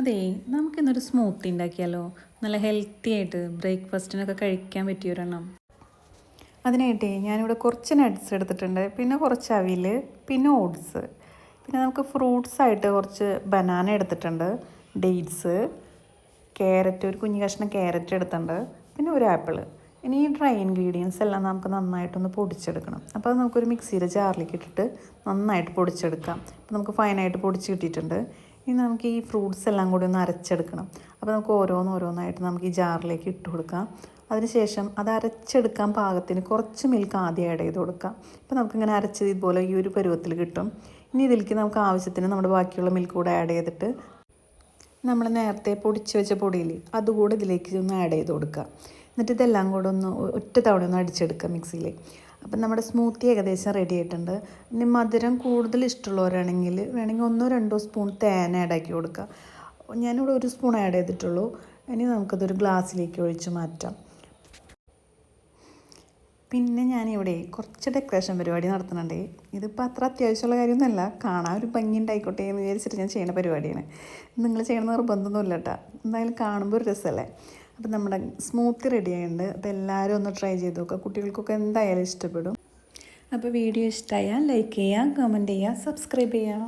അതെ, നമുക്കിന്നൊരു സ്മൂത്തി ഉണ്ടാക്കിയാലോ? നല്ല ഹെൽത്തി ആയിട്ട് ബ്രേക്ക്ഫാസ്റ്റിനൊക്കെ കഴിക്കാൻ പറ്റിയൊരെണ്ണം. അതിനായിട്ടേ ഞാനിവിടെ കുറച്ച് നട്ട്സ് എടുത്തിട്ടുണ്ട്, പിന്നെ കുറച്ച് അവിൽ, പിന്നെ ഓട്സ്, പിന്നെ നമുക്ക് ഫ്രൂട്ട്സ് ആയിട്ട് കുറച്ച് ബനാന എടുത്തിട്ടുണ്ട്, ഡേറ്റ്സ്, ക്യാരറ്റ്, ഒരു കുഞ്ഞു കഷ്ണം ക്യാരറ്റ് എടുത്തിട്ടുണ്ട്, പിന്നെ ഒരു ആപ്പിള്. ഇനി ഈ ഡ്രൈ ഇൻഗ്രീഡിയൻസ് എല്ലാം നമുക്ക് നന്നായിട്ടൊന്ന് പൊടിച്ചെടുക്കണം. അപ്പോൾ അത് നമുക്കൊരു മിക്സിയുടെ ജാറിലേക്ക് ഇട്ടിട്ട് നന്നായിട്ട് പൊടിച്ചെടുക്കാം. അപ്പോൾ നമുക്ക് ഫൈനായിട്ട് പൊടിച്ച് കിട്ടിയിട്ടുണ്ട്. ഇനി നമുക്ക് ഈ ഫ്രൂട്ട്സ് എല്ലാം കൂടി ഒന്ന് അരച്ചെടുക്കണം. അപ്പോൾ നമുക്ക് ഓരോന്നോരോന്നായിട്ട് നമുക്ക് ഈ ജാറിലേക്ക് ഇട്ട് കൊടുക്കാം. അതിനുശേഷം അത് അരച്ചെടുക്കാൻ പാകത്തിന് കുറച്ച് മിൽക്ക് ആദ്യം ആഡ് ചെയ്ത് കൊടുക്കാം. അപ്പോൾ നമുക്കിങ്ങനെ അരച്ചത് ഇതുപോലെ ഈ ഒരു പരുവത്തിൽ കിട്ടും. ഇനി ഇതിലേക്ക് നമുക്ക് ആവശ്യത്തിന് നമ്മുടെ ബാക്കിയുള്ള മിൽക്ക് കൂടെ ആഡ് ചെയ്തിട്ട് നമ്മൾ നേരത്തെ പൊടിച്ച് വെച്ച പൊടിയിൽ അതുകൂടെ ഇതിലേക്ക് ഒന്ന് ആഡ് ചെയ്ത് കൊടുക്കുക. എന്നിട്ട് ഇതെല്ലാം കൂടെ ഒന്ന് ഒറ്റ തവണ ഒന്ന് അടിച്ചെടുക്കുക മിക്സിയിൽ. അപ്പം നമ്മുടെ സ്മൂത്തി ഏകദേശം റെഡി ആയിട്ടുണ്ട്. ഇനി മധുരം കൂടുതൽ ഇഷ്ടമുള്ളവരാണെങ്കിൽ വേണമെങ്കിൽ 1-2 സ്പൂൺ തേൻ ആഡ് ആക്കി കൊടുക്കുക. ഞാനിവിടെ 1 സ്പൂൺ ആഡ് ചെയ്തിട്ടുള്ളൂ. ഇനി നമുക്കതൊരു ഗ്ലാസ്സിലേക്ക് ഒഴിച്ച് മാറ്റാം. പിന്നെ ഞാനിവിടെ കുറച്ച് ഡെക്കറേഷൻ പരിപാടി നടത്തുന്നുണ്ട്. ഇതിപ്പോൾ അത്ര അത്യാവശ്യമുള്ള കാര്യമൊന്നുമല്ല, കാണാൻ ഒരു ഭംഗി ഉണ്ടായിക്കോട്ടെ എന്ന് വിചാരിച്ചിട്ട് ഞാൻ ചെയ്യുന്ന പരിപാടിയാണ്. നിങ്ങൾ ചെയ്യണ നിർബന്ധമൊന്നുമില്ല കേട്ടോ, എന്തായാലും കാണുമ്പോൾ ഒരു രസമല്ലേ. അപ്പം നമ്മുടെ സ്മൂത്തി റെഡി ആയിട്ടുണ്ട്. അതെല്ലാവരും ഒന്ന് ട്രൈ ചെയ്ത് നോക്കുക, കുട്ടികൾക്കൊക്കെ എന്തായാലും ഇഷ്ടപ്പെടും. അപ്പോൾ വീഡിയോ ഇഷ്ടമായാൽ ലൈക്ക് ചെയ്യുക, കമൻറ്റ് ചെയ്യുക, സബ്സ്ക്രൈബ് ചെയ്യുക.